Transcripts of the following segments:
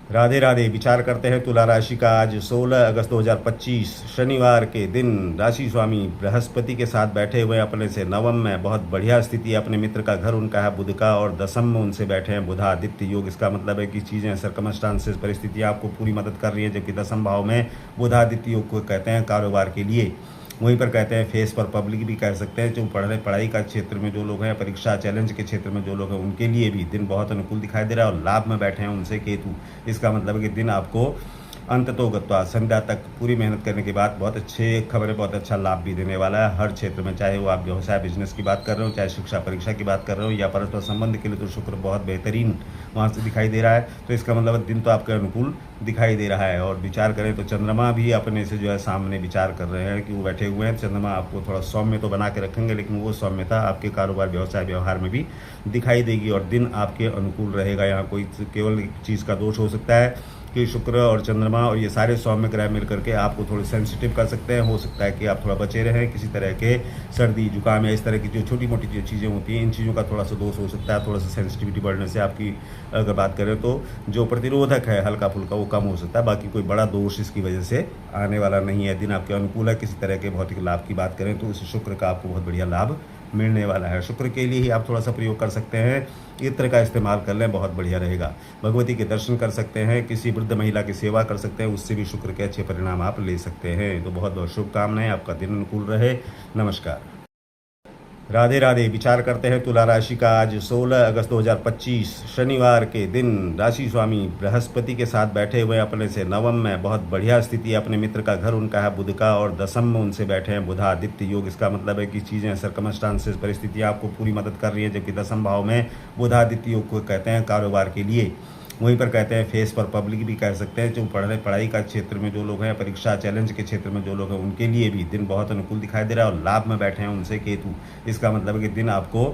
राधे राधे। विचार करते हैं तुला राशि का। आज 16 अगस्त 2025 शनिवार के दिन राशि स्वामी बृहस्पति के साथ बैठे हुए हैं अपने से नवम में। बहुत बढ़िया स्थिति है। अपने मित्र का घर उनका है बुध का, और दसम में उनसे बैठे हैं बुध आदित्य योग। इसका मतलब है कि चीज़ें सर्कमस्टांसेस परिस्थितियाँ आपको पूरी मदद कर रही है, जबकि दसम भाव में बुध आदित्य योग को कहते हैं कारोबार के लिए। वहीं पर कहते हैं फेस पर पब्लिक भी कह सकते हैं। जो पढ़ाई का क्षेत्र में जो लोग हैं, परीक्षा चैलेंज के क्षेत्र में जो लोग हैं, उनके लिए भी दिन बहुत अनुकूल दिखाई दे रहा है। और लाभ में बैठे हैं उनसे केतु। इसका मतलब है कि दिन आपको अंत तो गत्वा संध्या तक पूरी मेहनत करने के बाद बहुत अच्छे खबरें, बहुत अच्छा लाभ भी देने वाला है हर क्षेत्र में। चाहे वो आप व्यवसाय बिजनेस की बात कर रहे हो, चाहे शिक्षा परीक्षा की बात कर रहे हो, या परस्पर संबंध के लिए तो शुक्र बहुत बेहतरीन वहाँ से दिखाई दे रहा है। तो इसका मतलब दिन तो आपके अनुकूल दिखाई दे रहा है। और विचार करें तो चंद्रमा भी अपने से जो है सामने विचार कर रहे हैं कि वो बैठे हुए हैं। चंद्रमा आपको थोड़ा सौम्य तो बना के रखेंगे, लेकिन वो सौम्यता आपके कारोबार व्यवसाय व्यवहार में भी दिखाई देगी, और दिन आपके अनुकूल रहेगा। यहाँ कोई केवल एक चीज़ का दोष हो सकता है कि शुक्र और चंद्रमा और ये सारे सौम्य ग्रह मिल करके आपको थोड़े सेंसिटिव कर सकते हैं। हो सकता है कि आप थोड़ा बचे रहें किसी तरह के सर्दी जुकाम या इस तरह की जो छोटी मोटी जो चीज़ें होती हैं, इन चीज़ों का थोड़ा सा दोष हो सकता है। थोड़ा सा सेंसिटिविटी बढ़ने से आपकी अगर बात करें तो जो प्रतिरोधक है हल्का फुल्का वो कम हो सकता है। बाकी कोई बड़ा दोष इसकी वजह से आने वाला नहीं है। दिन आपके अनुकूल है। किसी तरह के भौतिक लाभ की बात करें तो उस शुक्र का आपको बहुत बढ़िया लाभ मिलने वाला है। शुक्र के लिए ही आप थोड़ा सा प्रयोग कर सकते हैं। इत्र का इस्तेमाल कर लें, बहुत बढ़िया रहेगा। भगवती के दर्शन कर सकते हैं, किसी वृद्ध महिला की सेवा कर सकते हैं, उससे भी शुक्र के अच्छे परिणाम आप ले सकते हैं। तो बहुत बहुत शुभकामनाएं। आपका दिन अनुकूल रहे। नमस्कार। राधे राधे। विचार करते हैं तुला राशि का। आज 16 अगस्त 2025 शनिवार के दिन राशि स्वामी बृहस्पति के साथ बैठे हुए हैं अपने से नवम में। बहुत बढ़िया स्थिति है। अपने मित्र का घर उनका है बुध का, और दसम में उनसे बैठे हैं बुध आदित्य योग। इसका मतलब है कि चीज़ें सर्कमस्टांसेस परिस्थितियाँ आपको पूरी मदद कर रही है, जबकि दसम भाव में बुध आदित्य योग को कहते हैं कारोबार के लिए। वहीं पर कहते हैं फेस पर पब्लिक भी कह सकते हैं। जो पढ़ाई का क्षेत्र में जो लोग हैं, परीक्षा चैलेंज के क्षेत्र में जो लोग हैं, उनके लिए भी दिन बहुत अनुकूल दिखाई दे रहा है। और लाभ में बैठे हैं उनसे केतु। इसका मतलब है कि दिन आपको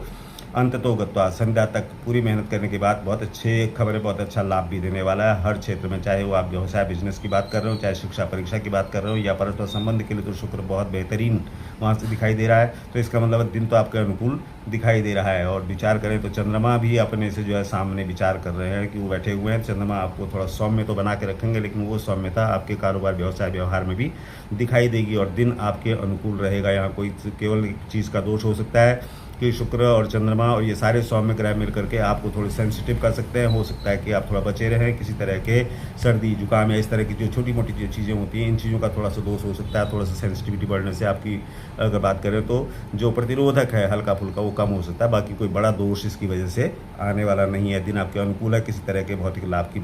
अंत तो गत्वा संध्या तक पूरी मेहनत करने के बाद बहुत अच्छे खबरें, बहुत अच्छा लाभ भी देने वाला है हर क्षेत्र में। चाहे वो आप व्यवसाय बिजनेस की बात कर रहे हो, चाहे शिक्षा परीक्षा की बात कर रहे हो, या परस्पर संबंध के लिए तो शुक्र बहुत बेहतरीन वहाँ से दिखाई दे रहा है। तो इसका मतलब दिन तो आपके अनुकूल दिखाई दे रहा है। और विचार करें तो चंद्रमा भी अपने से जो है सामने विचार कर रहे हैं कि वो बैठे हुए हैं। चंद्रमा आपको थोड़ा सौम्य तो बना के रखेंगे, लेकिन वो सौम्यता आपके कारोबार व्यवसाय व्यवहार में भी दिखाई देगी, और दिन आपके अनुकूल रहेगा। यहाँ कोई केवल एक चीज़ का दोष हो सकता है कि शुक्र और चंद्रमा और ये सारे सौम्य ग्रह मिल करके आपको थोड़े सेंसिटिव कर सकते हैं। हो सकता है कि आप थोड़ा बचे रहें किसी तरह के सर्दी जुकाम या इस तरह की जो छोटी मोटी जो चीज़ें होती हैं, इन चीज़ों का थोड़ा सा दोष हो सकता है। थोड़ा सा सेंसिटिविटी बढ़ने से आपकी अगर बात करें तो जो प्रतिरोधक है हल्का फुल्का वो कम हो सकता है। बाकी कोई बड़ा दोष इसकी वजह से आने वाला नहीं है। दिन आपके अनुकूल है। किसी तरह के भौतिक लाभ की